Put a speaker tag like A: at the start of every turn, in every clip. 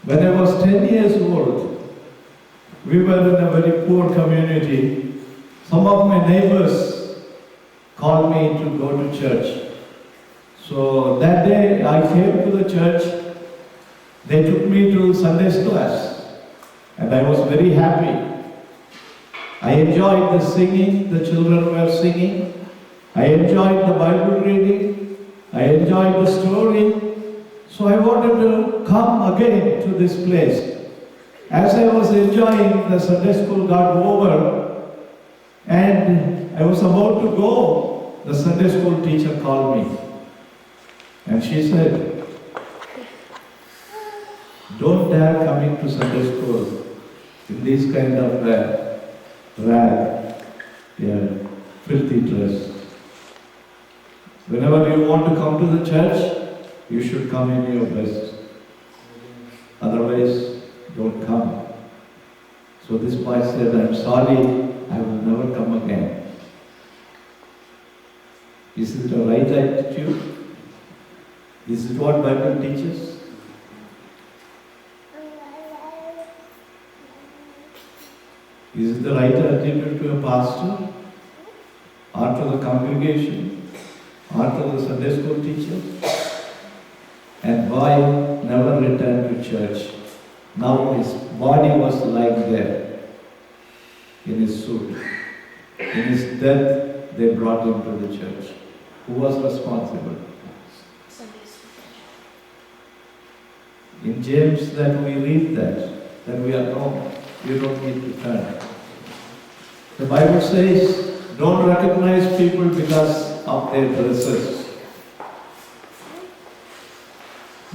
A: When I was 10 years old, we were in a very poor community. Some of my neighbors called me to go to church. So that day I came to the church. They took me to Sunday class and I was very happy. I enjoyed the singing, the children were singing. I enjoyed the Bible reading. I enjoyed the story. So I wanted to come again to this place. As I was enjoying, the Sunday school got over and I was about to go. The Sunday school teacher called me and she said, "Don't dare coming to Sunday school in this kind of filthy dress. Whenever you want to come to the church, you should come in your best. Otherwise, don't come." So this boy said, "I'm sorry, I will never come again." Is it the right attitude? Is it what Bible teaches? Is it the right attitude to a pastor? Or to the congregation? Or to the Sunday school teacher? And boy never returned to church. Now his body was lying there in his suit. In his death, they brought him to the church. Who was responsible? In James that we read that we are known. You don't need to turn. The Bible says, don't recognize people because of their dresses.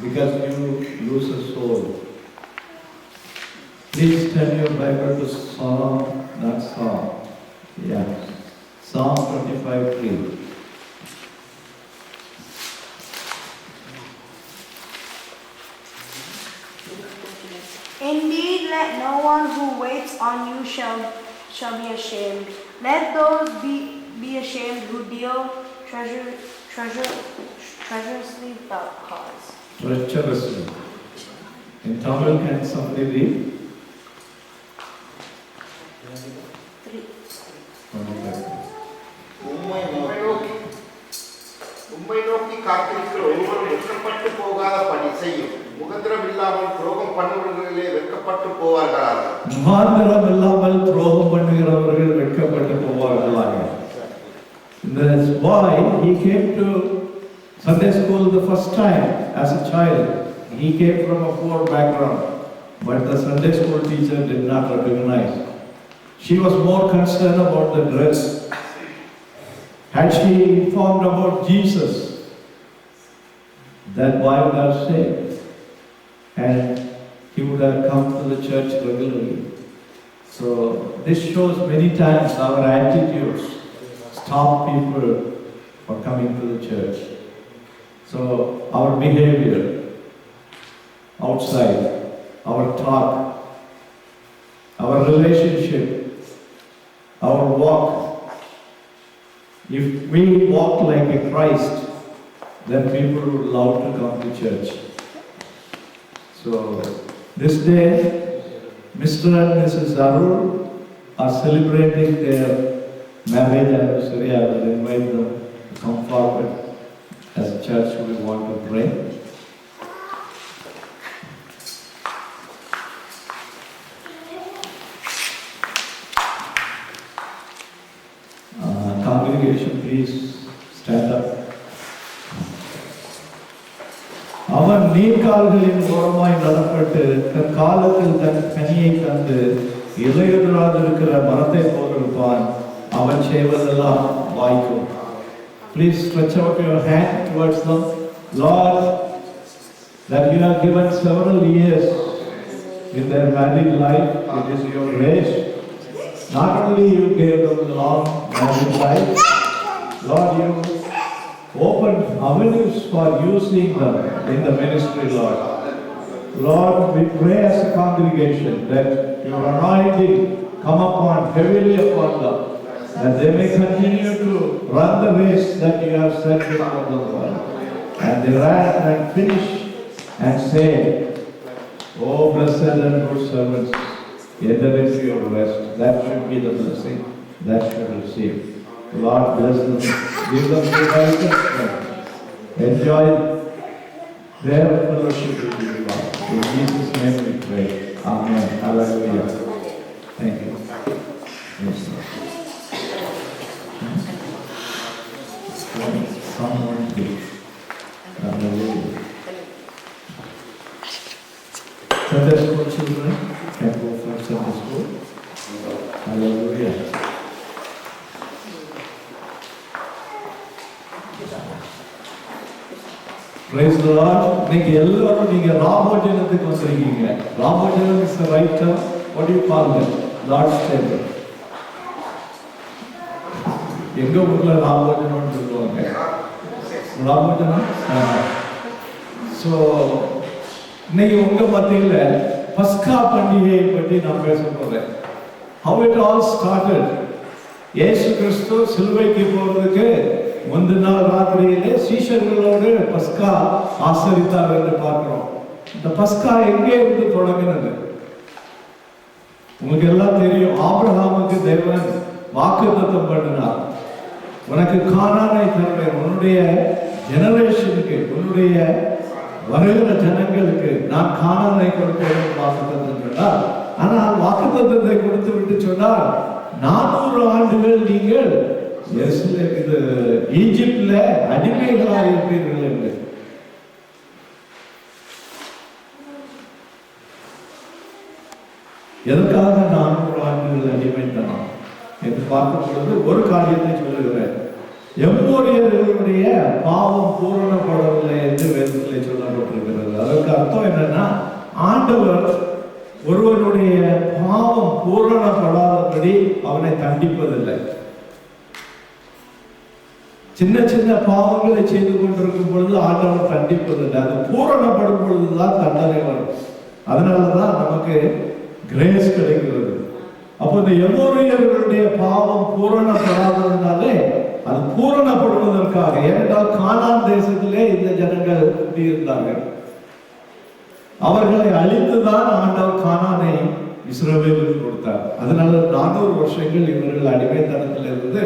A: Because you lose a soul. Please turn your Bible to Psalm, not Psalm. Yeah. Psalm 25:3.
B: Indeed, let no one who waits on you shall be ashamed. Let those be ashamed who deal treacherously without cause.
A: Treacherously. In Tamil, can somebody read?
B: 3.
C: உம்மை நோக்கி காத்திருக்கிற ஒருவரும் வெட்கப்பட்டு போகாத பணி செய்யும். முகந்திரம் இல்லாமல் துரோகம் பண்ணுகிறவர்களே வெட்கப்பட்டு போவார்களாக.
A: முகாந்திரம் இல்லாமல் துரோகம் பண்ணுகிறவர்கள் வெட்கப்பட்டு போவார்களாக. This boy, he came to Sunday school the first time as a child. He came from a poor background, but the Sunday school teacher did not recognize. She was more concerned about the dress. Had she informed about Jesus, that boy would have saved and he would have come to the church regularly. So this shows many times our attitudes stop people from coming to the church. So our behavior outside, our talk, our relationship, our walk. If we walk like a Christ, then people would love to come to church. So this day, Mr. and Mrs. Arul are celebrating their marriage anniversary. I will invite them to come forward. As a church, we want to pray. Congregation, please stand up. அவன் நீர்கால்களின் ஓரமாய் நடப்பட்டு தன் காலத்தில் தன் கனியை தந்து இலையுதிராதிருக்கிற மரத்தை போலிருப்பான். அவன் செய்வதெல்லாம் வாய்க்கும். Please stretch out your hand towards them. Lord, that you have given several years in their married life, it is your grace. Not only you gave them long married life, Lord, you opened avenues for using them in the ministry, Lord. Lord, we pray as a congregation that your anointing come heavily upon them, that they may continue to run the race that you have set before them, Lord. And they ran and finished and say, "Oh blessed and good servants, enter into your rest. That should be the blessing that should receive. Lord bless them, give them the right strength. Enjoy their fellowship with you, Lord. In Jesus' name we pray. Amen. Hallelujah. Thank you. Yes, Lord. Someone please. Hallelujah. Sunday school children can go for Sunday school. Hallelujah. Praise the Lord. இன்னைக்கு எல்லாரும் நீங்க ராமோஜனத்துக்கு வந்திருக்கீங்க. ராமோஜனம் is the right term. What do you call it? Lord's table. எங்க ஊர்ல ராமோஜனம் சொல்லுவாங்க. ராமோஜனம். So இன்னைக்கு உங்க மத்தியில பஸ்கா பண்டிகையை பற்றி நான் பேச போறேன். How it all started. இயேசு கிறிஸ்து சிலுவைக்கு போறதுக்கு முந்தின நாள் ராத்திரியிலே சீஷர்களோடு பஸ்கா ஆசரித்தார் என்று பார்க்கிறோம். இந்த பஸ்கா எங்கே இருந்து தொடங்கினது? உங்களுக்கு எல்லாம் தெரியும். ஆபிரகாமுக்கு தேவன் வாக்குத்தத்தம் பண்ணினார். உனக்கு கானானை தருவேன், உன்னுடைய ஜெனரேஷனுக்கு, உன்னுடைய வருகிற ஜனங்களுக்கு நான் கானானை கொடுப்பேன் வாக்குத்தத்தம் சொன்னார். ஆனால் வாக்குத்தத்தத்தை கொடுத்து விட்டு சொன்னார், 400 ஆண்டுகள் நீங்கள் இது ஈஜிப்ட்ல அடிமைகளாக இருப்பீர்கள் என்று. எதற்காக 400 ஆண்டுகள் அடிமைத்தனம் என்று பார்க்கும் பொழுது ஒரு காரியத்தை சொல்லுகிறேன். எம்மோரியர்களுடைய பாவம் பூரணப்படவில்லை என்று வேதத்திலே சொல்லப்பட்டிருக்கிறது. அதற்கு அர்த்தம் என்னன்னா, ஆண்டவர் ஒருவனுடைய பாவம் பூரணப்படாதபடி அவனை தண்டிப்பதில்லை. சின்ன சின்ன பாவங்களை செய்து கொண்டிருக்கும் பொழுது ஆண்டவர் தண்டிப்பதில்லை. அது பூரணப்படும் பொழுதுதான் தண்டனை வரும். அதனாலதான் நமக்கு கிரேஸ் கிடைக்கிறது. அப்போ இந்த எமோரியர்களுடைய பாவம் பூரணப்படாததுனாலே அது பூரணப்படுவதற்காக, ஏனென்றால் கானான் தேசத்திலே இந்த ஜனங்கள் குடியிருந்தார்கள். அவர்களை அழித்துதான் ஆண்டவர் கானானை இஸ்ரவேலுக்கு கொடுத்தார். அதனால 400 வருஷங்கள் இவர்கள் அடிமைத்தனத்திலிருந்து,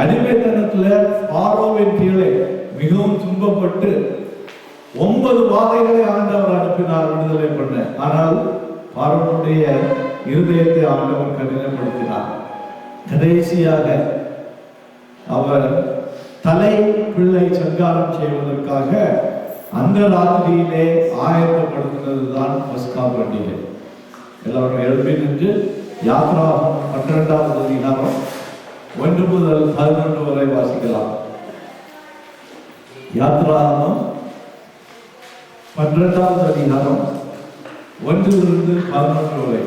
A: அடிமைத்தனத்துல பார்வோவின் கீழே மிகவும் துன்பப்பட்டு 9 வாதைகளை ஆண்டவர் அனுப்பினார் விடுதலை பண்ண. ஆனால் பார்வோனுடைய இருதயத்தை ஆண்டவர் கடினப்படுத்தினார். கடைசியாக அவர் தலை பிள்ளை சங்காரம் செய்வதற்காக அந்த ராத்திரியிலே ஆயத்தப்படுத்தினதுதான் பஸ்கா பண்டிகை. எல்லாரும் எழுப்பி நின்று யாத்ராகமம் 12வது அதிகாரம் 1 முதல் 11 வரை வாசிக்கலாம். யாத்ராகமம் 12வது அதிகாரம் 1 முதல் 11 வரை.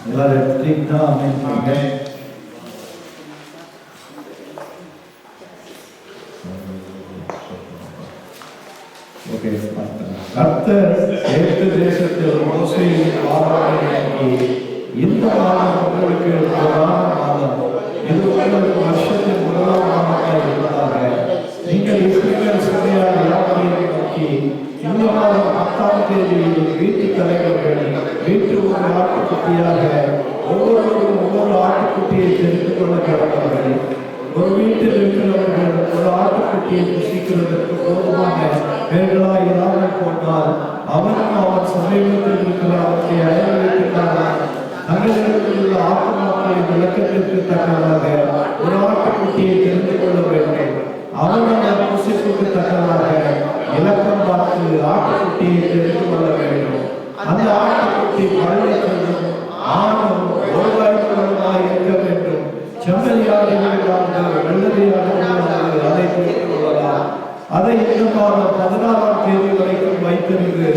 A: எல்லாரும் எடுத்துட்டீங்கன்னா அமைப்பாங்க. ஓகே, கர்த்தர் எகிப்து தேசத்தில் மோசேயின் பாராட்டை நோக்கி, இந்த மாதம் உங்களுக்கு பிரதான மாதம், இது உங்களுக்கு வருஷத்தின் முதலாம் மாதமாக இருப்பதாக நீங்கள் இஸ்ரவேல் சபையார் யாவரையும் நோக்கி, இந்த மாதம் 10ஆம் தேதியில் வீட்டு தலைவர்கள் வீட்டு ஒரு ஆட்டுக்குட்டியாக ஒவ்வொருவரும் ஒவ்வொரு ஆட்டுக்குட்டியை தெரிந்து கொள்ள கடந்தவர்கள். ஒரு வீட்டில் இருக்கிறவர்கள் ஒரு ஆட்டுக்குட்டியை புசிக்கிறதற்கு போதுமான பேர்களாக இராமல் போனால் அவனும் அவன் சமீபத்தில் இருக்கிற அவருடைய அயல் வீட்டுக்காரன் தங்களிடத்தில் உள்ள ஆத்துமாக்களை விளக்கத்திற்கு தக்கதாக ஒரு ஆட்டுக்குட்டியை தெரிந்து கொள்ள வேண்டும். அவன் அவன் புசிப்புக்கு தக்கதாக இலக்கம் பார்த்து ஆட்டுக்குட்டியை தெரிந்து கொள்ள வேண்டும். அந்த ஆட்டுக்குட்டி பழுவற்றதும் ஆணும் ஒரு வயதுள்ளதுமாய் இருக்க வேண்டும். செம்மறியாடுகளாக வெள்ளரியாடுகளாக அதை பெற்றுக் கொள்ளலாம். அதை இந்த மாதம் 16ஆம் தேதி வரைக்கும் வைத்திருந்து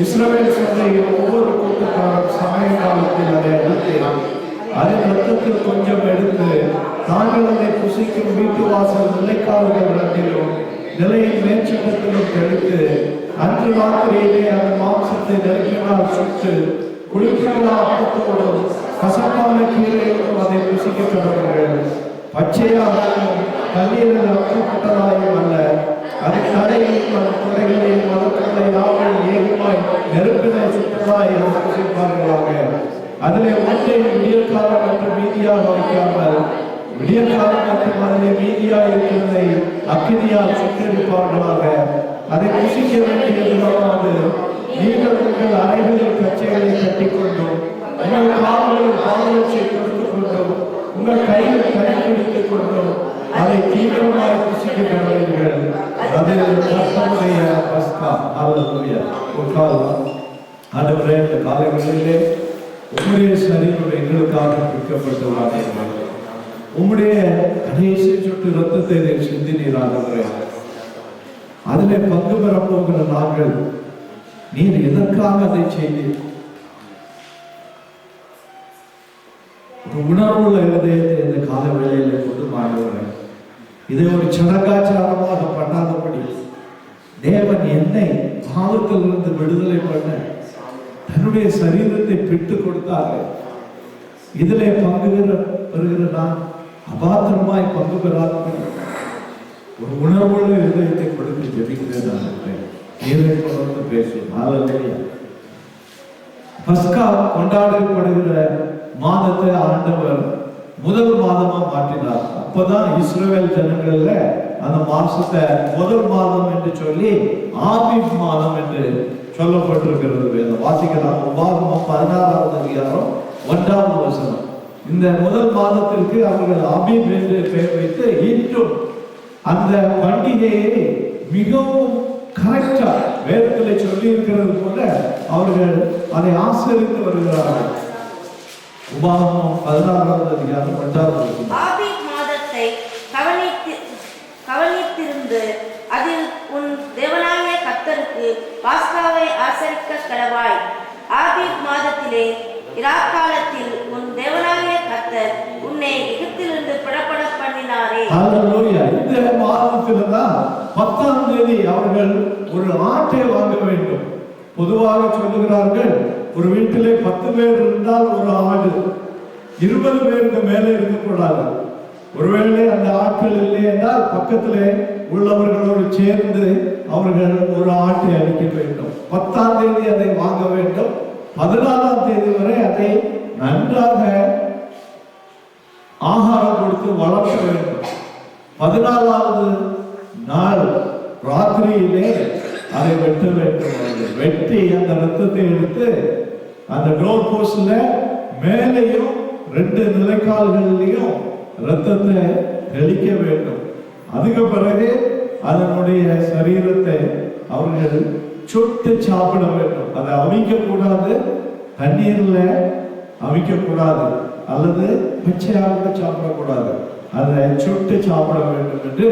A: இஸ்ரவேல் சபையின் ஒவ்வொரு கூட்டத்தாரும் சமய காலத்தில் அதை அடித்து அதன் ரத்தத்தில் கொஞ்சம் எடுத்து தாங்கள் அதை புசிக்கும் வீட்டு வாசல் நிலைக்கால்கள் இரண்டிலும் நிலையின் மேற்சட்டத்திலும் தெளித்து அன்று ராத்திரியிலே அந்த மாம்சத்தை நெருப்பினால் சுட்டு குளிர்ச்சியான அப்பத்தோடும் கசப்பான கீரையோடும் அதை ருசிக்க தொடர்கள். பச்சையாகவும் கல்லீரல் அக்கப்பட்டதாயும் அல்ல, அது தலையில் துறைகளையும் மதத்துகளை யாவும் ஏகமாய் நெருப்பினை சுட்டதாய் ருசிப்பார்களாக. அதிலே ஒன்றை விடியற்காலம் என்று மீதியாக வைக்காமல் விடியற்காலம் மற்றும் அதிலே மீதியாக இருக்கிறதை அக்கினியால் சுட்டரிப்பார்களாக. அதை ருசிக்க வேண்டியது நீங்கள் உங்கள் அறைகளில் கச்சைகளை கட்டிக்கொண்டும் உங்கள் கால்களில் பாதரட்சை கொடுத்துக் கொண்டும் உங்கள் கையில் கைப்பிடித்துக் கொண்டும் அதை தீவிரமாக ருசிக்க வேண்டுங்கள். அது கர்த்தருடைய பஸ்கா. அல்லேலூயா. ஒரு காலம் ஆண்டவரே, இந்த காலங்களிலே உம்முடைய சரீரம் எங்களுக்காக பிற்கப்பட்டதாக உம்முடைய கடைசி சொட்டு ரத்தத்தை சிந்தினீராக. அதிலே பங்கு பெற போகிற நாங்கள் நீர் எதற்காக அதை செய்தீர்? ஒரு உணர்வுள்ள இதயத்தை இந்த கால வேளையில கொண்டு மாறுகிறேன். இதை ஒரு சடங்காச்சாரமாக பண்ணாதபடி தேவன் என்னை பாவத்திலிருந்து விடுதலை பண்ண தன்னுடைய சரீரத்தை பிட்டு கொடுத்தார்கள். இதிலே பங்கு பெறுகிற நான் அபாத்திரமாய் பங்கு பெறாதபடி ஒரு உணர்வுள்ள இதயத்தை கொடுத்து ஜெபிக்கிறேன். நீரை தொடர்ந்து பேசும். ஹல்லேலூயா. பஸ்கா கொண்டாடப்படுகிற மாதத்தை ஆண்டவர் முதல் மாதமா மாற்றினார். அப்பதான் இஸ்ரவேல் ஜனங்கள்ல அந்த மாசத்தை முதல் மாதம் என்று சொல்லி ஆபீப் மாதம் என்று சொல்லப்பட்டிருக்கிறது. வேதம் வாசிக்கலாம். உபாகமம் 16வது அதிகாரம் 1வது வசனம். இந்த முதல் மாதத்திற்கு அவர்கள் ஆபீப் என்று பெயர் வைத்து இன்றும் அந்த பண்டிகையை மிகவும் கரெக்டா வேதத்தில் சொல்லி இருக்கிறது போல அவர்கள் அதை ஆசரித்து வருகிறார்கள். உபாகமம் 16வது அதிகாரம் 1வது வசனம்.
B: ஆபீப் மாதத்தை கவனித்திருந்து அதில் உன் தேவனாகிய கர்த்தருக்கு பாஸ்காவை ஆசரிக்க கடவாய். ஆபீப் மாதத்திலே இராக்காலத்தில் உன் தேவனாகிய கர்த்தர் உன்னை எகிப்திலிருந்து புறப்பட பண்ணினாரே.
A: ஹல்லேலூயா. இந்த மாதத்தில் தான் 10ஆம் தேதி அவர்கள் ஒரு ஆட்டை வாங்க வேண்டும். பொதுவாக சொல்லுகிறார்கள், ஒரு வீட்டிலே 10 பேர் இருந்தால் ஒரு ஆடு, 20 பேருக்கு மேலே இருக்கக்கூடாது. ஒருவேளை அந்த ஆட்கள் இல்லை என்றால் பக்கத்திலே உள்ளவர்களோடு சேர்ந்து அவர்கள் ஒரு ஆட்டை அளிக்க வேண்டும். 10ஆம் தேதி அதை வாங்க வேண்டும். 14ஆம் தேதி வரை அதை நன்றாக ஆகாரம் கொடுத்து வளர்க்க வேண்டும். 14வது நாள் ராத்திரியிலே அதை வெட்ட வேண்டும். வெட்டி அந்த ரத்தத்தை எடுத்து அந்த டோர் போஸ்ட்ல மேலையும் 2 நிலைக்கால்களிலையும் ரத்தத்தை தெளிக்க வேண்டும். அதுக்கு பிறகு அதனுடைய சரீரத்தை அவர்கள் சுட்டு சாப்பிட வேண்டும். அதை அவிக்க கூடாது, தண்ணீர்ல அவிக்க கூடாது, அல்லது பச்சையாக சாப்பிடக்கூடாது. அதை சுட்டு சாப்பிட வேண்டும் என்று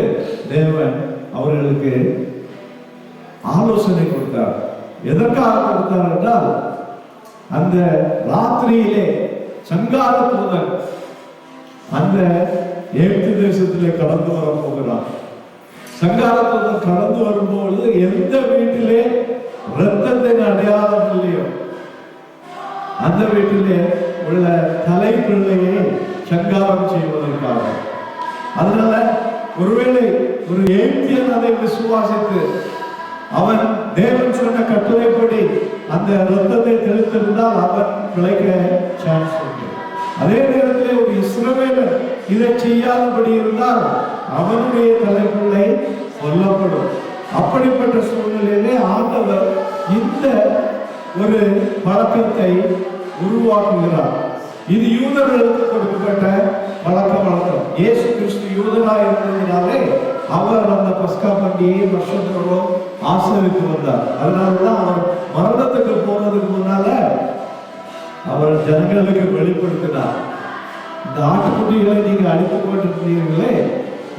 A: தேவன் அவர்களுக்கு ஆலோசனை கொடுத்தார். எதற்காக கொடுத்தார் என்றால், அந்த ராத்திரியிலே சங்கார தூதன் அந்த எகிப்து தேசத்திலே கடந்து வர போகிறான். சங்கார தூதன் கடந்து வரும்போது எந்த வீட்டிலே இரத்தத்தின் அடையாளம் இல்லையோ அந்த வீட்டிலே உள்ள தலைப்பிள்ளையை சங்காரம் செய்வதற்காக. அதனால ஒருவேளை ஒரு எகிப்தியன் அதை விசுவாசித்து அவன் தேவன் சொன்ன கட்டளைப்படி அந்த ரத்தத்தை தெளித்திருந்தால் அவன் பிழைக்க சான்ஸ் உண்டு. அதே நேரத்தில் ஒரு இஸ்ரவேலன் இதை செய்யாதபடி இருந்தால் அவனுடைய தலைப்பிள்ளை கொல்லப்படும். அப்படிப்பட்ட சூழ்நிலையிலே ஆண்டவர் இந்த ஒரு பழக்கத்தை உருவாக்குகிறார். இது யூதர்களுக்கு கொடுக்கப்பட்ட பழக்க வழக்கம். இயேசு கிறிஸ்து யூதராக இருந்ததினாலே அவர் அந்த பஸ்கா பண்டிகையை வருஷத்தோறும் ஆசரித்து வந்தார். அதனாலதான் அவர் மரணத்துக்கு போறதுக்கு முன்னால அவர் ஜனங்களுக்கு வெளிப்படுத்தினார், இந்த ஆட்டுக்குட்டிகளை நீங்க அழித்துக் கொண்டிருந்தீர்களே,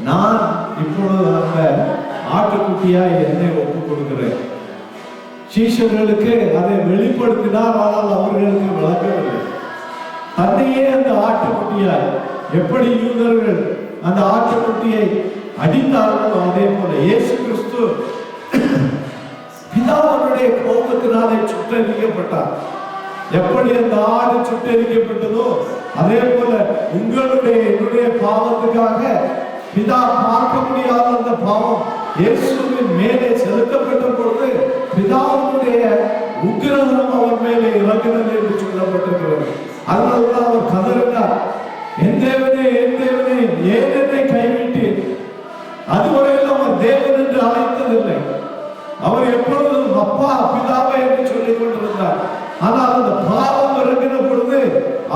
A: நான் இப்பொழுது அந்த ஆட்டுக்குட்டியாய் என்னை ஒப்புக் கொடுக்கிறேன். சீஷர்களுக்கு அதை வெளிப்படுத்தினார், ஆனால் அவர்களுக்கு விளங்கவில்லை. தன்னையே அந்த ஆட்டுக்குட்டியாய், எப்படி யூதர்கள் அந்த ஆட்டுக்குட்டியை அடித்தார்களோ அதே போல இயேசு கிறிஸ்து பிதாவுடைய கோபத்தினாலே சுட்டரிக்கப்பட்டார். எப்படி அந்த ஆடு சுட்டரிக்கப்பட்டதோ அதே போல உங்களுடைய என்னுடைய பாவத்துக்காக பிதா பார்க்க முடியாத அந்த பாவம் இயேசுவின் மேலே செலுத்தப்பட்ட பொழுது பிதாவுடைய உக்கிரகம் அவர் மேலே இறங்கினது என்று சொல்லப்பட்டிருக்கிறது. அதனால்தான் அவர் கதறினார், என் தேவனே என் தேவனே ஏன் என்னை கைவிட்டீர்? அதுவரையில் அவர் தேவன் என்று அழைத்ததில்லை. அவர் எப்பொழுதும் அப்பா பிதாவை என்று சொல்லிக் கொண்டிருந்தார். ஆனால் அந்த பாவம் இறங்கின பொழுது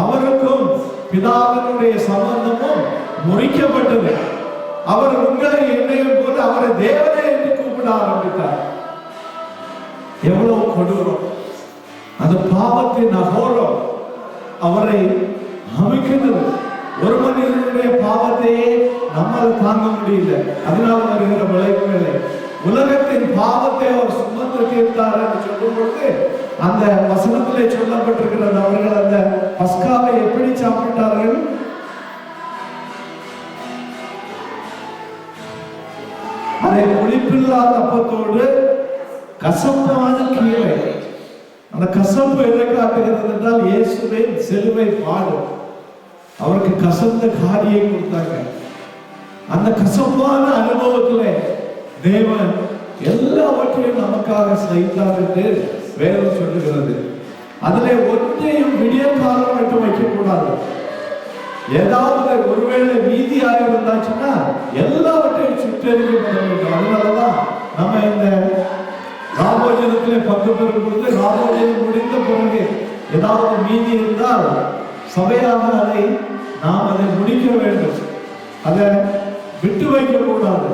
A: அவருக்கும் பிதாவினுடைய சம்பந்தமும் முறிக்கப்பட்டது. அவர் உங்களை என்னையும் போல அவரை தேவனே என்று கூப்பிட ஆரம்பித்தார். எவ்வளவு கொடூரம்! அந்த பாவத்தின் அகோரம் அவரை அமைக்கிறது. ஒரு மனிதனுடைய பாவத்தையே நம்மால் தாங்க முடியல. அதனால் வருகிற விளைவுகளை உலகத்தின் பாவத்தை அவர் சுமந்து தீர்த்தார் என்று சொல்லும் பொழுது அந்த வசனத்திலே சொல்லப்பட்டிருக்கிறது. அவர்கள் அந்த பஸ்காவை எப்படி சாப்பிட்டார்கள்? அதை புளிப்பில்லாத அப்பத்தோடு கசப்பான கீரை. அந்த கசப்பு எதை காட்டுகிறது என்றால் இயேசுவின் சிலுவை பாடு. அவருக்கு கசந்த காரியை கொடுத்தாங்க. அந்த கசப்பான அனுபவத்திலே தேவன் எல்லாவற்றையும் நமக்காக சகித்தார் என்று வேதம் சொல்லுகிறது. அதிலே ஒன்றையும் விடிய காலம் மட்டும் வைக்கக்கூடாது. ஏதாவது ஒருவேளை மீதியாக இருந்தாச்சுன்னா எல்லாவற்றையும் சுற்றறிக்கப்பட வேண்டும். அதனாலதான் நம்ம இந்த ராபோஜனத்திலே பங்கு பெறும் பொழுது ராபோஜனம் முடிந்த பிறகு ஏதாவது மீதி இருந்தால் சபையாக நாம் அதை முடிக்க வேண்டும். அதை விட்டு வைக்க கூடாது.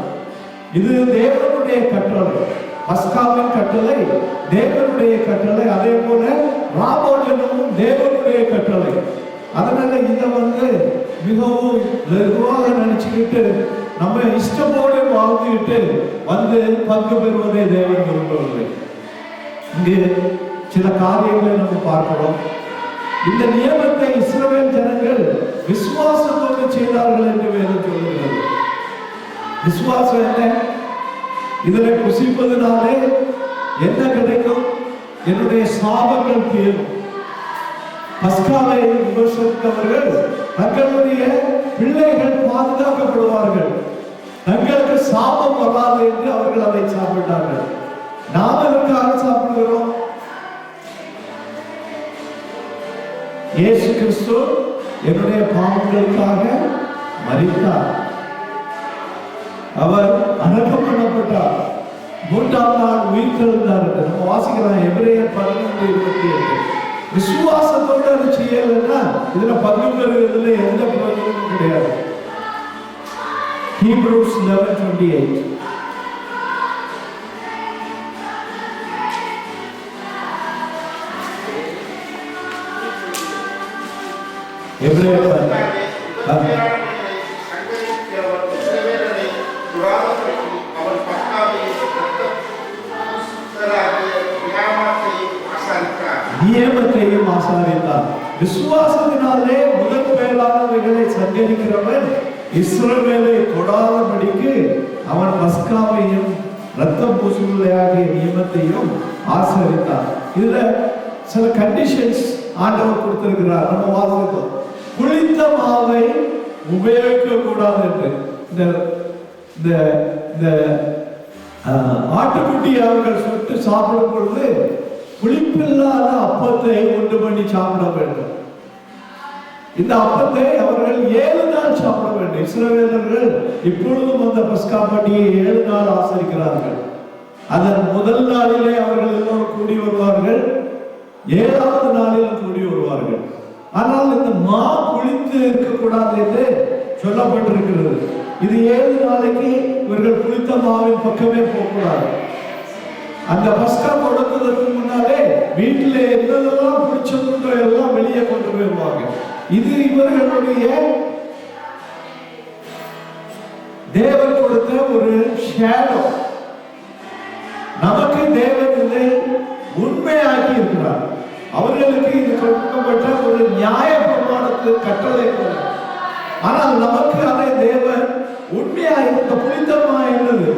A: இது தேவனுடைய கட்டளை. பஸ்காவின் கட்டளை தேவனுடைய கட்டளை. அதே போல ராபோஜனமும் தேவனுடைய கட்டளை. அதனால இதை மிகவும் லகுவாக நினைச்சுக்கிட்டு நம்ம இஷ்டப்போடு வாழ்ந்துகிட்டு பங்கு பெறுவதை தேவன் விரும்பவில்லை. இங்கு சில காரியங்களை நம்ம பார்க்கிறோம். இந்த நியமத்தை இஸ்ரவேல் ஜனங்கள் விசுவாசத்தோடு செய்தார்கள் என்று வேதம் சொல்லுகிறது. விசுவாசம் என்ன? இதிலே புசிப்பதனாலே என்ன கிடைக்கும்? என்னுடைய சாபங்கள் தீரும். பஸ்காவை விமர்சித்தவர்கள் தங்களுடைய பிள்ளைகள் பாதுகாக்கப்படுவார்கள், தங்களுக்கு சாபம் வராது என்று அவர்கள் அதை சாப்பிட்டார்கள். நாம் எதற்காக சாப்பிடுகிறோம்? இயேசு கிறிஸ்து என்னுடைய பாவங்களுக்காக மரித்தார். அவர் அடக்கம் பண்ணப்பட்டார். 3ஆம் நாள் உயிர்த்தெழுந்தார். நம்ம வாசிக்கிறோம் எபிரேயர் 11:28. விசுவாசத்தோடு அதை செய்யலைன்னா இதுல பங்கு பெறுவதில் எந்த பிரயோஜனமும் கிடையாது. ஹீப்ரூஸ் 11:28. எபிரேயர் நியமத்தையும் ஆசாரித்தார். விசுவாசத்தினாலே முதல் பேரானவைகளை சங்கரிக்கிறவன் இஸ்ரவேலை தொடாதபடிக்கு அவன் பஸ்காவையும் ரத்தம் பூசுவதையாகிய நியமத்தையும் ஆசரித்தார். இதுல சில கண்டிஷன்ஸ் ஆண்டவர் கொடுத்திருக்கிறார். நம்ம வாசித்தோம். புளித்த மாவை உபயோகிக்க கூடாது என்று. இந்த ஆட்டுக்குட்டி அவர்கள் சுட்டு சாப்பிடும் பொழுது புளிப்பில்லாத அப்பத்தை உண்டு பண்ணி சாப்பிட வேண்டும். இந்த அப்பத்தை அவர்கள் 7 நாள் சாப்பிட வேண்டும். இஸ்ரவேலர்கள் இப்பொழுதும் அந்த பஸ்கா பண்டிகையை 7 நாள் ஆசரிக்கிறார்கள். அதன் முதல் நாளிலே அவர்கள் எல்லோரும் கூடி வருவார்கள், 7ஆவது நாளில் கூடி வருவார்கள். ஆனால் இந்த மா புளித்து இருக்கக்கூடாது என்று சொல்லப்பட்டிருக்கிறது. இது 7 நாளைக்கு இவர்கள் புளித்த மாவின் பக்கமே போகக்கூடாது. அந்த பஸ்கா கொடுத்ததற்கு முன்னாலே வீட்டில் என்னதெல்லாம் பிடிச்சதுன்றோ எல்லாம் வெளியே கொண்டு போயிருவாங்க. இது இவர்களுடைய தேவன் கொடுத்த ஒரு ஷேடோ. நமக்கு தேவன் இதை உண்மையாக்கி இருக்கிறார். அவர்களுக்கு இது கொடுக்கப்பட்ட ஒரு நியாய பிரமாணத்து கட்டளை போல. ஆனால் நமக்கு அதை தேவன் உண்மையா இருந்த புனிதமா இருந்தது.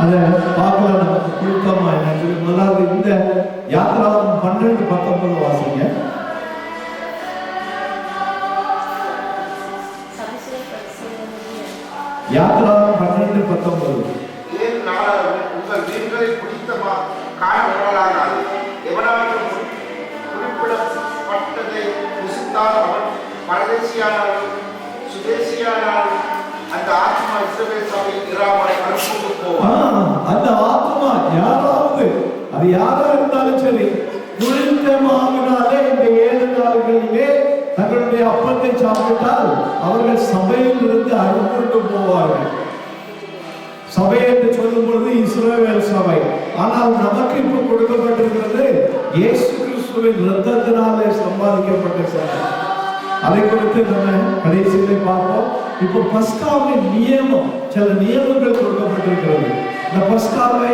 A: அதை பார்க்கலாம் நமக்கு புனிதமா என்ன. முதலாவது இந்த யாத்திராவும் 12:19 வாசிங்க. யாத்திராவும் 12:19.
C: ஏன் நாளாகவும் உங்கள் வீடுகளை பிடித்தமா காணப்படலாகாது. எவனாலும் குறிப்பிடப்பட்டதை புசித்தால் அவன் பரதேசியானாலும் சுதேசியானாலும் அந்த ஆத்மா இஸ்ரவேல் சபையில் இராமல் அனுப்பி போவான்.
A: அந்த ஆத்மா யாராவது அது யாரா இருந்தாலும் சரி புனிதமாவினாலே இந்த 7 நாள்களிலே தங்களுடைய அப்பத்தை சாப்பிட்டால் அவர்கள் சபையில் இருந்து அறுப்புண்டு போவார்கள். சபை என்று சொல்லும் பொழுது இஸ்ரவேல் சபை. ஆனால் நமக்கு இப்ப கொடுக்கப்பட்டிருக்கிறது இயேசு கிறிஸ்துவின் இரத்தத்தினாலே சம்பாதிக்கப்பட்ட சபை. அதை குறித்து நம்ம கடைசியிலே பார்ப்போம். இப்போ பஸ்காவின் நியமம், சில நியமங்கள் கொடுக்கப்பட்டிருக்கிறது. இந்த பஸ்காவை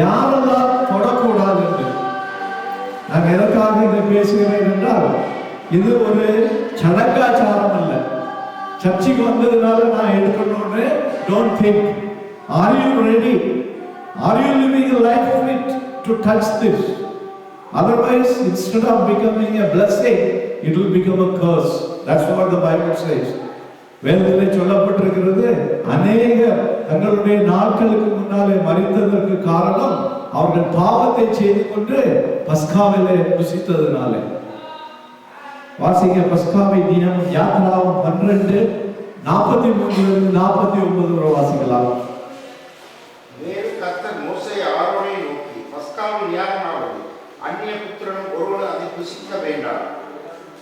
A: யாரெல்லாம் தொடக்கூடாது என்று நான் எதற்காக இதை பேசுகிறேன் என்றால், இது ஒரு சடங்காச்சாரம் அல்ல. சர்ச்சைக்கு வந்ததுனால நான் எடுக்கணும்னு don't think. Are you ready? Are you living a life fit to touch this? Otherwise, instead of becoming a blessing, it will become a curse. That's what the Bible says. வேதத்திலே சொல்லப்பட்டிருக்கிறது, அநேகர் தங்களுடைய நாட்களுக்கு முன்னாலே மரித்ததற்கு காரணம் அவர்கள் பாவத்தை செய்து கொண்டு பஸ்காவிலே புசித்ததுனாலே. வாசிங்க பஸ்காவை தினம் யாத்திராவும் 12:43-49 வாசிக்கலாம்.
C: வேறு கர்த்தர் மோசேயை ஆரோனை நோக்கி, பஸ்காவின் நியாயமாவது அந்நிய புத்திரனும் ஒருவன் அதை புசிக்க வேண்டாம்.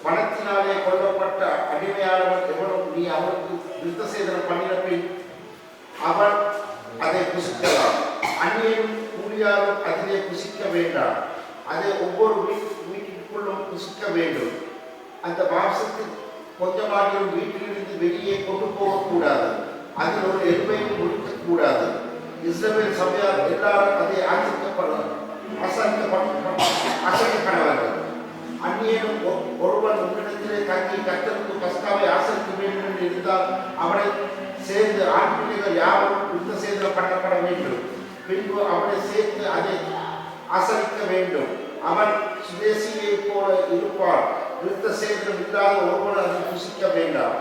C: பணத்தினாலே கொல்லப்பட்ட அடிமையானவன் எவனும் நீ அவனுக்கு விருத்தசேதனம் பண்ணின பின் அவன் அதை புசிக்கலாம். அந்நியனும் கூலியாரும் அதிலே புசிக்க வேண்டாம். அதை ஒவ்வொரு வீட்டிற்குள்ளும் புசிக்க வேண்டும். அந்த மாம்சத்தில் கொஞ்சமாகியும் வீட்டிலிருந்து வெளியே கொண்டு போகக்கூடாது. அதில் ஒரு எலும்பையும் முடிக்கக்கூடாது. இஸ்ரவேல் சபையார் எல்லாரும் அதை அசைக்கப்படவர்கள். அந்நியனும் ஒருவன் உன்னிடத்திலே தங்கி கர்த்தருக்கு பஸ்காவை ஆசரிக்க வேண்டும் என்று இருந்தால் அவனை சேர்ந்து ஆண் பிள்ளைகள் யாரும் விருத்தசேதனம் பண்ணப்பட வேண்டும். பின்பு அவனை சேர்த்து அதை ஆசரிக்க வேண்டும். அவன் சுதேசியை போல இருப்பான். விருத்தசேதனம் இல்லாத ஒருவன் அதை புசிக்க வேண்டாம்.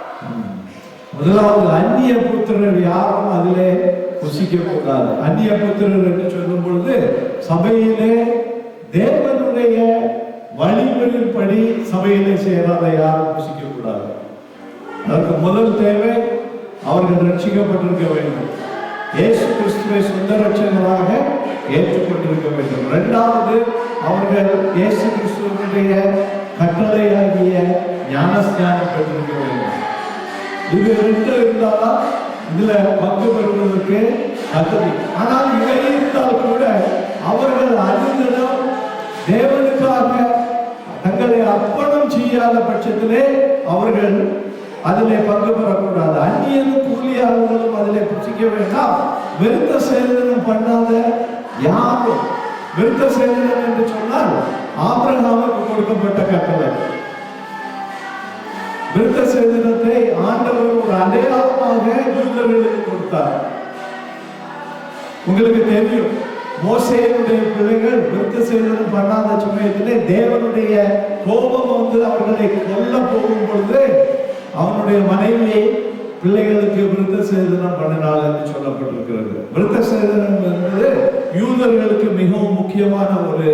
A: முதலாவது அந்நிய புத்திரர் யாரும் அதிலே புசிக்க கூடாது. அந்நிய புத்திரர் என்று சொல்லும் பொழுது சபையிலே தேவனுடைய வழிமுறையின்படி சபையிலே சேராத யாரும் புசிக்க கூடாது. அதற்கு முதல் தேவை அவர்கள் ரட்சிக்கப்பட்டிருக்க வேண்டும். இயேசு கிறிஸ்துவை சொந்த ரட்சகராக ஏற்றுக்கொண்டிருக்க வேண்டும். இரண்டாவது அவர்கள் இயேசு கிறிஸ்துவனுடைய கட்டளையாகிய ஞானஸ்நானம் பெற்றிருக்க வேண்டும். இது 2 இருந்தாலும் இதுல பங்கு பெறுவதற்கு தகுதி. ஆனால் இவை இருந்தால் கூட அவர்கள் அனுதினம் தேவனுக்காக தங்களை அர்ப்பணம் செய்யாத பட்சத்திலே அவர்கள் அதிலே பங்கு பெறக்கூடாது. அந்நியனும் கூலியாளர்களும் அதிலே புசிக்க வேண்டாம். விருத்த சேதனம் பண்ணாத யாரும், விருத்த சேதனம் என்று சொன்னால் ஆபிரகாமுக்கு கொடுக்கப்பட்ட கட்டளை. விருத்த சேதனத்தை ஆண்டவர் ஒரு அடையாளமாக யூதர்களுக்கு கொடுத்தார். உங்களுக்கு தெரியும், மோசேயுடைய பிள்ளைகள் விருத்த சேதனம் பண்ணாத சமயத்திலே தேவனுடைய கோபம் வந்து அவர்களை கொல்ல போகும் பொழுது அவனுடைய மனைவியை பிள்ளைகளுக்கு விருத்த சேதனம் பண்ணினாள் என்று சொல்லப்பட்டிருக்கிறது. விருத்த சேதனம் என்பது யூதர்களுக்கு மிகவும் முக்கியமான ஒரு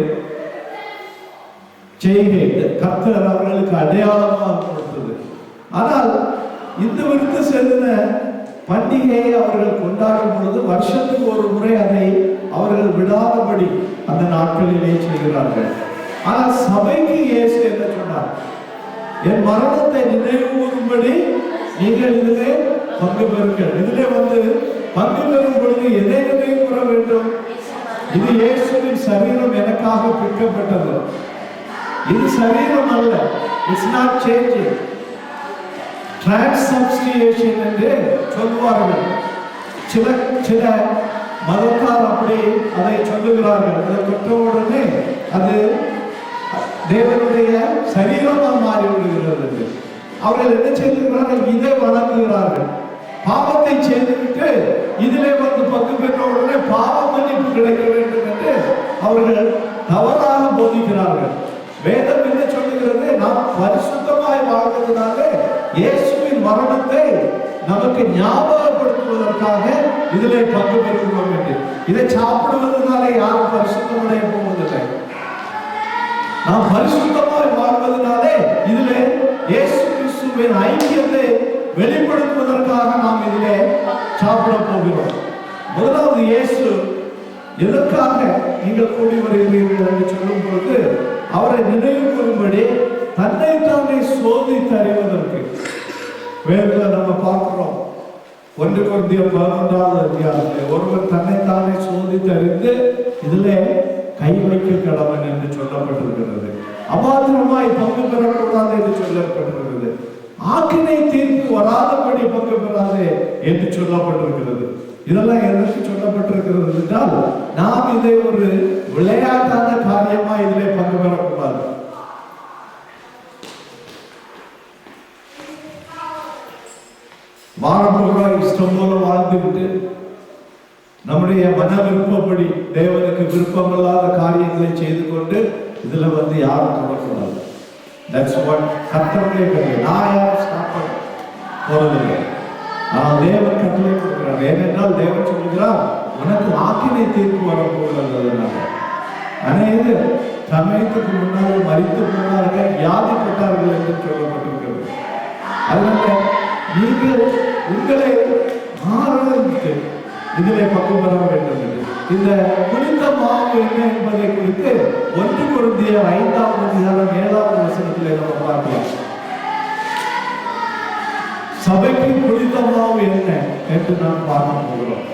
A: செய்கை. கர்த்தர் அவர்களுக்கு அடையாளமாக கொடுத்தது. ஆனால் இந்த விருத்த சேதன பண்டிகையை அவர்கள் கொண்டாடும் பொழுது வருஷத்துக்கு ஒரு முறை அதை அவர்கள் விடாதபடி அந்த நாட்களிலே செய்கிறார்கள். ஆனால் சபைக்கு இயேசு என்ன சொன்னார்? என் மரணத்தை நினைவு கூறும்படி நீங்கள் இதிலே பங்கு பெறுங்கள். இதிலே வந்து பங்கு பெறும் பொழுது எதை நினைவு கூற வேண்டும்? இது இயேசுவின் சரீரம் எனக்காக பிற்கப்பட்டது. இது சரீரம் அல்ல. It's not changing. டிரான்ஸ்சப்ஸ்டியேஷன் என்று சொல்வார்கள். சில மதத்தார் அப்படி அதை சொல்லுகிறார்கள். அதை தொட்ட உடனே அது தேவனுடைய சரீரமாக மாறி விடுகிறது. அவர்கள் என்ன செய்திருக்கிறார்கள்? இதை வணங்குகிறார்கள். பாவத்தை செய்துவிட்டு இதிலே வந்து பங்கு பெற்ற உடனே பாவ மன்னிப்பு கிடைக்க வேண்டும் என்று அவர்கள் தவறாக போதிக்கிறார்கள். வேதம் என்ன சொல்லுகிறது? நாம் பரிசுத்தமாய் வாழ்வதனாலே இயேசுவின் மரணத்தை நமக்கு ஞாபகப்படுத்துவதற்காக இதிலே பங்கு பெறுகிறோம் என்று. இதை சாப்பிடுவதனாலே யாரும் பரிசுத்தமடைய போவதில்லை. நாம் பரிசுத்தமாய் வாழ்வதனாலே இதிலே இயேசு கிறிஸ்துவின் ஐக்கியத்தை வெளிப்படுத்துவதற்காக நாம் இதிலே சாப்பிட போகிறோம். முதலாவது, இயேசு எதற்காக நீங்கள் கூடி வருகிறீர்கள் என்று சொல்லும் பொழுது அவரை நினைவு கூறும்படி தன்னைத்தானே சோதித்து அறிவதற்கு. வேதத்தில் நம்ம பார்க்கிறோம், 1 கொரிந்தியர் 11வது அதிகாரத்தில் ஒருவர் தன்னைத்தானே சோதித்து அறிந்து இதிலே கை வைக்க கடவன் என்று சொல்லப்பட்டிருக்கிறது. அபாத்திரமாய் பங்கு பெறக்கூடாது என்று சொல்லப்பட்டிருக்கிறது. ஆக்கினை தீர்ப்பு வராதபடி பங்கு பெறாதே என்று சொல்லப்பட்டிருக்கிறது. இதெல்லாம் எதற்கு சொல்லப்பட்டிருக்கிறது என்றால், நாம் இதை ஒரு விளையாட்டான காரியமா இதிலே பங்கு பெறக்கூடாது. வாரப்போராய் இஷ்டம் போல வாழ்ந்துவிட்டு நம்முடைய மன விருப்பப்படி தேவனுக்கு விருப்பமில்லாத காரியங்களை செய்து கொண்டு இதுல வந்து யாரும் தொடக்கூடாது. That's what கர்த்தருடைய கட்டளை. நான் யாரும் ஸ்டாப் பண்ண போறதில்லை. ஆனால் தேவன் கட்டளை கொடுக்கிறார். ஏனென்றால் தேவன் சொல்லுகிறார், உனக்கு ஆக்கினை தீர்ப்பு வரப்போகிறதுனால. அநேக சமயத்துக்கு முன்னால் மரித்து போனார்கள், வியாதிப்பட்டார்கள் என்று சொல்லப்பட்டிருக்கிறது. அதனால நீங்கள் உங்களை ஆரம்பித்து இதிலே பங்கு பெற வேண்டும் என்று. இந்த புனித மாவு என்ன என்பதை குறித்து 1 கொரிந்தியர் 5வது அதிகாரம் 7வது வசனத்திலே நம்ம பார்க்கலாம். சபைக்கு புனித மாவு என்ன என்று நாம் பார்க்க போகிறோம்.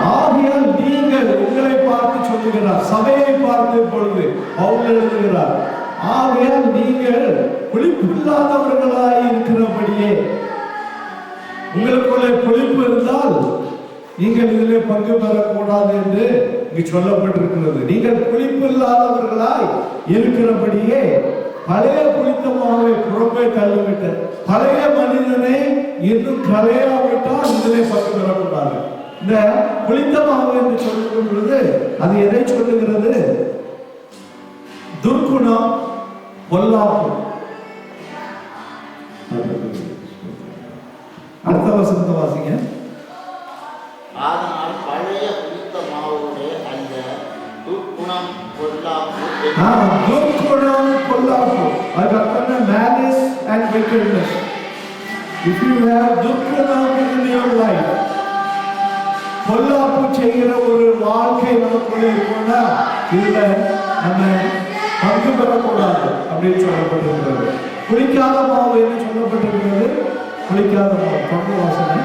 A: ஆகையால் நீங்கள் உங்களை பார்த்து சொல்லுகிறார், சபையை பார்த்து பொழுது பவுல் எழுதுகிறார், ஆகையால் நீங்கள் புளிப்பில்லாதவர்களாய் இருக்கிறபடியே, உங்களுக்குள்ளே புளிப்பு இருந்தால் நீங்கள் இதிலே பங்கு பெறக்கூடாது என்று இங்கு சொல்லப்பட்டிருக்கிறது. நீங்கள் புளிப்பு இல்லாதவர்களாய் இருக்கிறபடியே பழைய புளித்தமாகவே புறம்பே தள்ளிவிட்ட பழைய மனிதனை இன்னும் கரையாவிட்டால் இதிலே பங்கு பெறக்கூடாது. இந்த புளித்தமாவு என்று சொல்லும் பொழுது அது எதை சொல்லுகிறது? துர்க்குணம், பொல்லாப்பு. அடுத்த வசனத்தை வாசிங்க.
D: அதனால் பழைய புளித்த மாவோடு அந்த துர்க்குணம், பொல்லாப்பு.
A: துர்க்குணம், பொல்லாப்பு. அதுக்கு அர்த்தம் malice and wickedness. If you have துர்க்குணம் in your life, பொல்லாப்பு செய்கிற ஒரு வாழ்க்கை நமக்குள்ளே இருக்கும்னா இதுல நம்ம பங்கு பெறக்கூடாது அப்படின்னு சொல்லப்பட்டிருக்கிறது. குளிக்காத மாவு என்ன சொல்லப்பட்டிருக்கிறது? குளிக்காத மாவு. பங்கு வாசனை.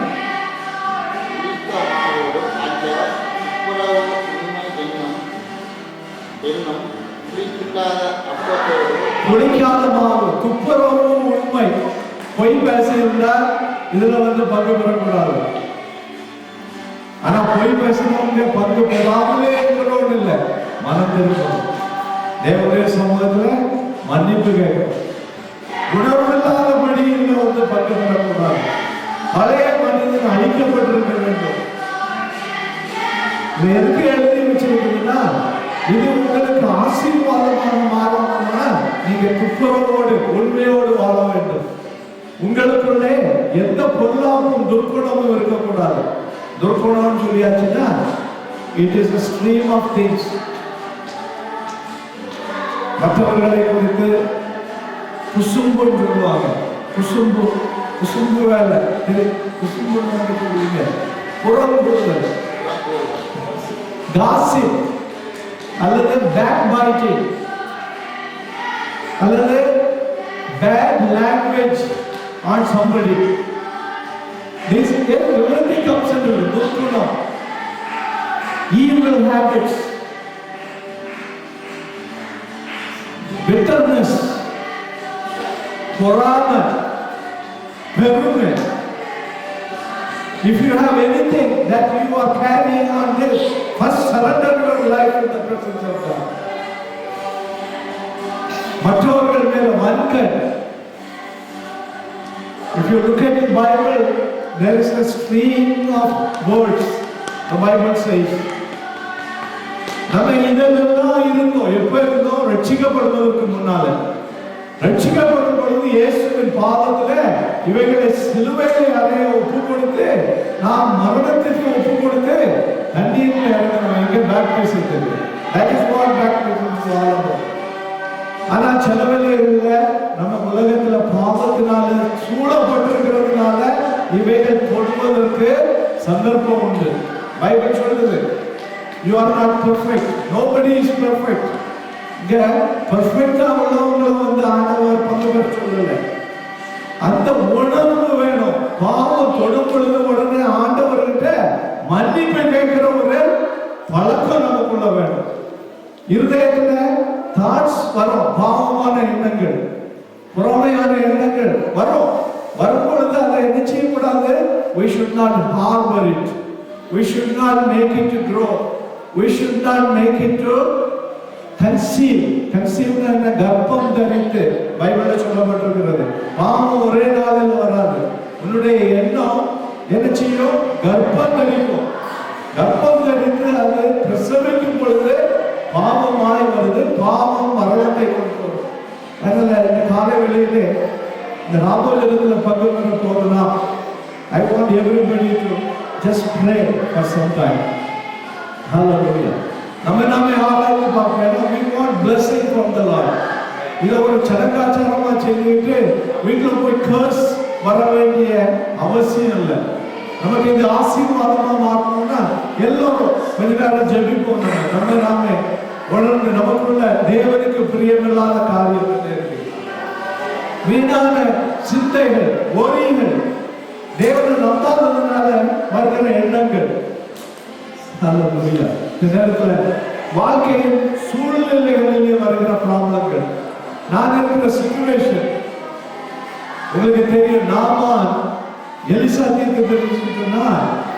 A: குளிக்காத மாவு, துப்புரவும் உண்மை. பொய் பேசியிருந்தால் இதுல வந்து பங்கு பெறக்கூடாது. ஆனா பொய் பேசுறவங்க பங்கு பெறாமலே இருக்கிறோம் இல்லை, மனம் திரும்பணும், தேவனுடைய சமூகத்துல மன்னிப்பு கேட்கணும். குணமில்லாதபடி இங்க வந்து பங்கு பெறக்கூடாது. பழைய மனிதன் அழிக்கப்பட்டிருக்க வேண்டும். இது எதுக்கு எழுதி வச்சிருக்கீங்கன்னா, இது உங்களுக்கு ஆசீர்வாதமாக மாறணும்னா நீங்க துப்புரவோடு உண்மையோடு வாழ வேண்டும். உங்களுக்குள்ளே எந்த பொல்லாப்பும் துர்க்குணமும் இருக்கக்கூடாது. துர்க்குணம் சொல்லியாச்சுன்னா it is a stream of things. மற்றவர்களை குறித்து குசும்பு சொல்லுவாங்க. குசும்பு குசும்பு வேலை குசும்பு சொல்லுவீங்க. புறம்புறுதல், gossip அல்லது backbiting அல்லது bad language on somebody. This everything comes under துர்க்குணம். evil habits, bitterness, பொறாமை, பெருமை. If you have anything that you are carrying on this, first surrender your life in the presence of God. மற்றவர்கள் மேல வன்கண். If you look at the Bible, there is a stream of words. The Bible says, நம்ம இதெல்லாம் இருந்தோம். எப்ப இருந்தோம்? ரட்சிக்கப்படுவதற்கு முன்னால. ரட்சிக்கப்படும் பொழுது இயேசுவின் பாதத்துல இவைகளை சிலுவையிலே அறைய ஒப்பு கொடுத்து, நாம் மரணத்திற்கு ஒப்பு கொடுத்து தண்ணீரில் இறங்கணும். எங்க baptism? That is what baptism is all about. ஆனா செலவிலே இல்ல. நம்ம உலகத்துல பாவத்தினால சூழப்பட்டிருக்கிறதுனால இவைகள் தொடுவதற்கு சந்தர்ப்பம் உண்டு. பைபிள் சொல்லுது, you are not perfect, nobody is perfect. இங்க பெர்ஃபெக்ட்டா உள்ளவங்களை ஆண்டவர் பங்குபெற சொல்லல. அந்த உணர்வு வேணும். பாவம் தொடும் பொழுது உடனே ஆண்டவர்கிட்ட மன்னிப்பு கேட்கிற ஒரு பழக்கம் நமக்குள்ள வேணும். இருதயத்துல தாட்ஸ் வரும், பாவமான எண்ணங்கள், புறமையான எண்ணங்கள் வரும். வரும்பொழுது அதை என்ன செய்யக்கூடாது? We should not harbor it. We should not make it to grow. We should not make it to conceive. Conceive என்ன? கர்ப்பம் தரித்து. பைபிள்ல சொல்லப்பட்டிருக்கிறது. பாவம் ஒரே நாளில் வராது. உன்னுடைய எண்ணம் என்ன செய்யும்? கர்ப்பம் தரிக்கும். கர்ப்பம் தரித்து அது பிரசவிக்கும் பொழுது பாவமாய் வருது. பாவம் மரணத்தை கொண்டு வரும். அதனால இந்த காலை வேளையிலே இந்த ராபோஜனத்துல பங்கு பெற போதுனா, I want everybody to just pray for some time. Hallelujah. நாமே ஆராய்ந்து பார்க்கணும். We want blessing from the Lord. இதை ஒரு சடங்காச்சாரமா செய்துட்டு வீட்டில் போய் கர்ஸ் வர வேண்டிய அவசியம் இல்லை. நமக்கு இந்த ஆசீர்வாதமா மாறணும்னா எல்லோரும் கொஞ்ச நேரம் ஜெபிப்போம். நாமே உணர்ந்து நமக்குள்ள தேவனுக்கு பிரியமில்லாத காரியங்கள் இருக்கு. வீணான சிந்தைகள், ஒரிகள், தேவனை நம்பாததுனால வருகிற எண்ணங்கள். இந்த நேரத்தில் வாழ்க்கையின் சூழ்நிலைகளிலே வருகிற ப்ராப்ளங்கள். நான் இருக்கிற சிச்சுவேஷன் உங்களுக்கு தெரியும். நாமான் எலிசா தீர்க்கதரிசினா,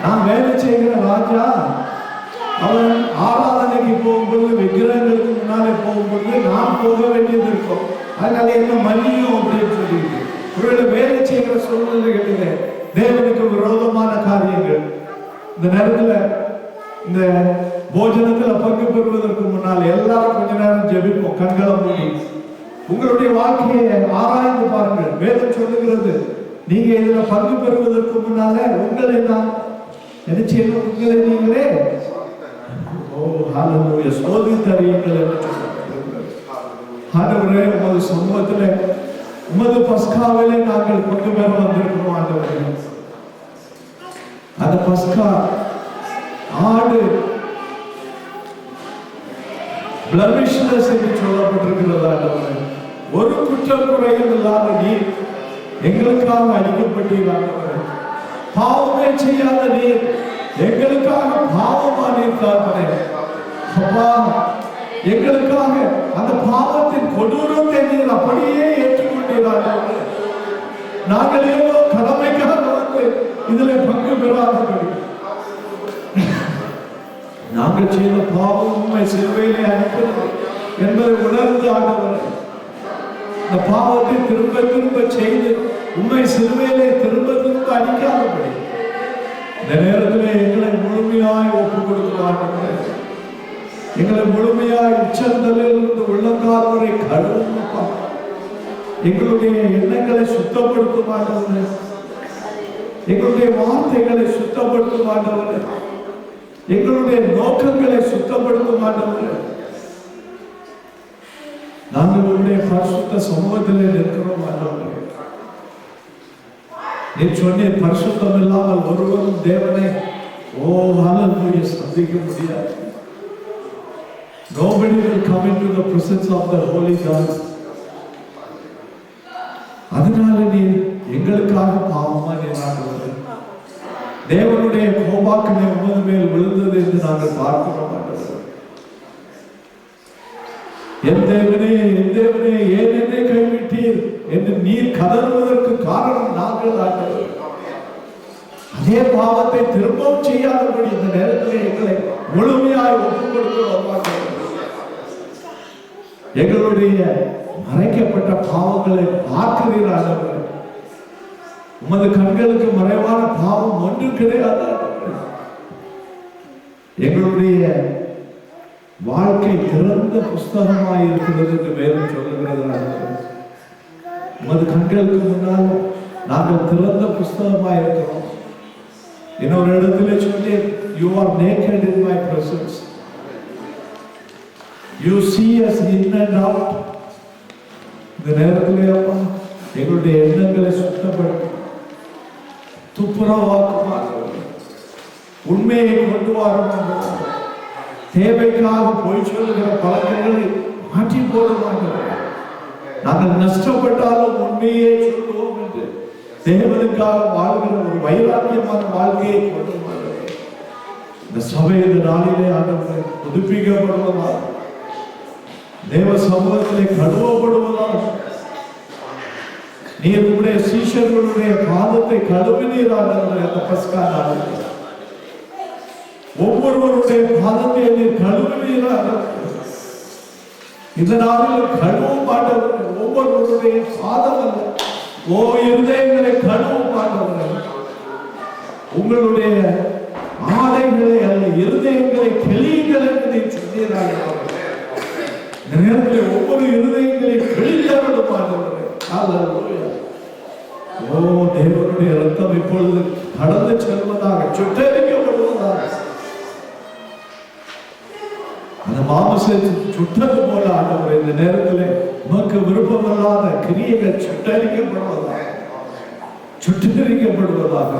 A: நான் வேலை செய்கிற ராஜா, அவன் ஆராதனைக்கு போகும்போது விக்கிரகங்களுக்கு முன்னாலே போகும்போது நான் போக வேண்டியது இருக்கும். அதனால என்ன மன்னியும் அப்படின்னு சொல்லிட்டு ஒருவேளை வேலை செய்கிற சூழ்நிலைகளிலே தேவனுக்கு விரோதமான காரியங்கள். இந்த நேரத்தில் இந்த போஜனத்துல பங்கு பெறுவதற்கு முன்னால் எல்லாரும் கொஞ்ச நேரம் ஜெபிப்போம். கண்களை மூடி உங்களுடைய வாழ்க்கையை ஆராய்ந்து பாருங்கள். வேதம் சொல்லுகிறது, நீங்க இதுல பங்கு பெறுவதற்கு முன்னால உங்களை நான் என்ன செய்யணும்? உங்களை நீங்களே சோதித்தறியுங்கள் என்று ஆண்டவரே, உமது சமூகத்திலே உமது பஸ்காவிலே நாங்கள் பங்கு பெற வந்திருக்கிறோம். ஆண்டவரே, அந்த பஸ்கா ஆடு பிளமிஷ்லெஸ் என்று சொல்லப்பட்டிருக்கிறது. ஆண்டவரே, ஒரு குற்றக்குறையும் இல்லாத நீர் எங்களுக்காக அளிக்கப்பட்டீர். ஆண்டவரே, பாவமே செய்யாத நீர் எங்களுக்காக பாவமா நீர் தாழ்த்தனே. அப்பா, எங்களுக்காக அந்த பாவத்தின் கொடூரத்தை நீர் அப்படியே ஏற்றுக்கொண்டீர். ஆண்டவரே, நாங்கள் ஏதோ கடமைக்காக வந்து இதில் பங்கு பெறாதபடி நாங்கள் செய்த பாவம் உண்மை சிலுவையிலே அனுப்புகிறது என்பதை உணர்ந்து ஆண்டவரே, இந்த பாவத்தை திரும்ப திரும்ப செய்து உண்மை சிலுவையிலே திரும்ப திரும்ப அடிக்காதபடி இந்த நேரத்தில் எங்களை முழுமையாய் ஒப்பு கொடுக்கிறார்கள். எங்களை முழுமையாய் உச்சந்தலிலிருந்து உள்ளங்கால் வரை கழுவுப்பா. எங்களுடைய எண்ணங்களை சுத்தப்படுத்தும் ஆண்டவரே, எங்களுடைய வார்த்தைகளை சுத்தப்படுத்தும் ஆண்டவரே, எங்களுடைய நோக்கங்களை சுத்தப்படுத்தும் ஆண்டவரே. நாங்கள் உங்களுடைய பரிசுத்த சமூகத்திலே நிற்கிறோம் ஆண்டவரே. நீ சொன்னீர், பரிசுத்தம் இல்லாமல் ஒருவரும் தேவனை ஹல்லேலூயா சந்திக்க முடியாது. Nobody will come into the presence of the Holy God. அதனால நீ எங்களுக்காக பாவமா நீ ஆண்டவரே, தேவனுடைய கோபாக்கினை உமது மேல் விழுந்தது என்று நாங்கள் பார்க்கிறோம் ஆண்டவரே. என் தேவனே ஏன் என்னை கைவிட்டீர் என்று நீர் கதறுவதற்கு காரணம் நாங்கள் ஆண்டவரே. அதே பாவத்தை திரும்பவும் செய்யாதபடி இந்த நேரத்தில் எங்களை முழுமையாய் ஒப்புக் கொடுக்கிறோம். எங்களுடைய மறைக்கப்பட்ட பாவங்களை பார்க்கிறீர்கள். உமது கண்களுக்கு மறைவான பாவம் ஒன்று கிடையாது. எங்களுடைய வாழ்க்கை திறந்த புஸ்தகமாய் இருக்கிறது என்று வேதம் சொல்லுகிறது. உமது கண்களுக்கு முன்னால் நாங்கள் திறந்த புஸ்தகமாய் இருக்கிறோம். இன்னொரு இடத்திலே சொல்லி, you are naked in my presence. You see us in and out. இந்த நேரத்திலே அப்பா எங்களுடைய எண்ணங்களை சுத்தப்படுத்தி துப்புரவாக்குமாறு உண்மையை கொண்டு வரும். தேவைக்காக போய் சொல்லுகிற பழக்கங்களை மாற்றி போடுவாங்க. நாங்கள் நஷ்டப்பட்டாலும் உண்மையே சொல்லுவோம் என்று தேவனுக்காக வாழ்கிற ஒரு வைராக்கியமான வாழ்க்கையை கொண்டு இந்த சபை இந்த நாளிலே ஆண்டவரை புதுப்பிக்கப்படுவதாக, தேவ சமூகத்திலே கழுவப்படுவதாக. நீர் உடைய சீஷர்களுடைய பாதத்தை கழுவினீராக அந்த பஸ்கா நாளில் ஒவ்வொருவருடைய பாதத்தை நீர் கழுவினீராக. இந்த நாளில் கழுவும் ஆண்டவரே, ஒவ்வொருவருடைய பாதம் அல்ல, ஓ இருதயங்களை கழுவும் ஆண்டவரே. உங்களுடைய ஆடைகளை அல்ல, இருதயங்களை கிளியுங்கள் என்று நீ சொன்னீராக. இந்த நேரத்தில் ஒவ்வொரு இருதயங்களை கிழித்தவர்களும் ஆண்டவரே. ஓ தேவனுடைய ரத்தம் இப்பொழுது கடந்து செல்வதாக, சுட்டரிக்கப்படுவதாக. அந்த மாமிசத்தை சுட்டது போல ஆண்டவரே இந்த நேரத்தில் உமக்கு விருப்பமில்லாத கிரியைகள் சுட்டரிக்கப்படுவதாக, சுட்டரிக்கப்படுவதாக.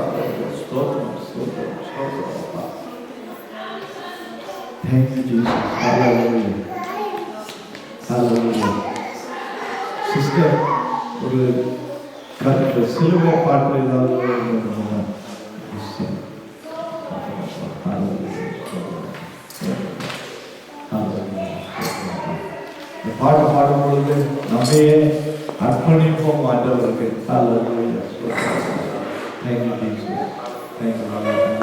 A: ஸ்தோத்திரம், ஸ்தோத்திரம், ஸ்தோத்திரம். Thank you, Jesus. Hallelujah. Hallelujah. Sister, ஒரு கருத்து சிலுவை பாட்டு ஏதாவது பாட்டு பாடும் பொழுது நம்மையே அர்ப்பணிப்போம் ஆண்டவருக்கு. Hallelujah. Thank you, Jesus. Thank you, Lord.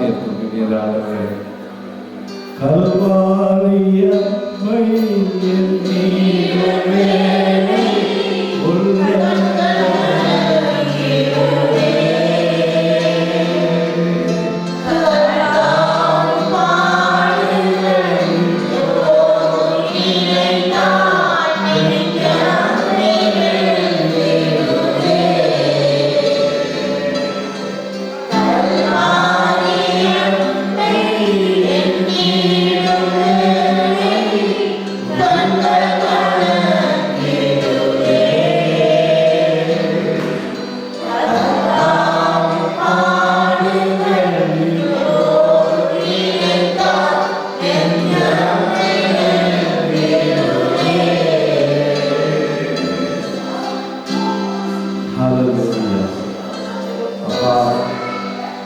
A: கேட்கும் இனியராகவே. கல்வாரியம்மை என் நீருமே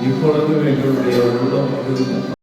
A: இப்பொழுது எங்களுடைய உள்ளம்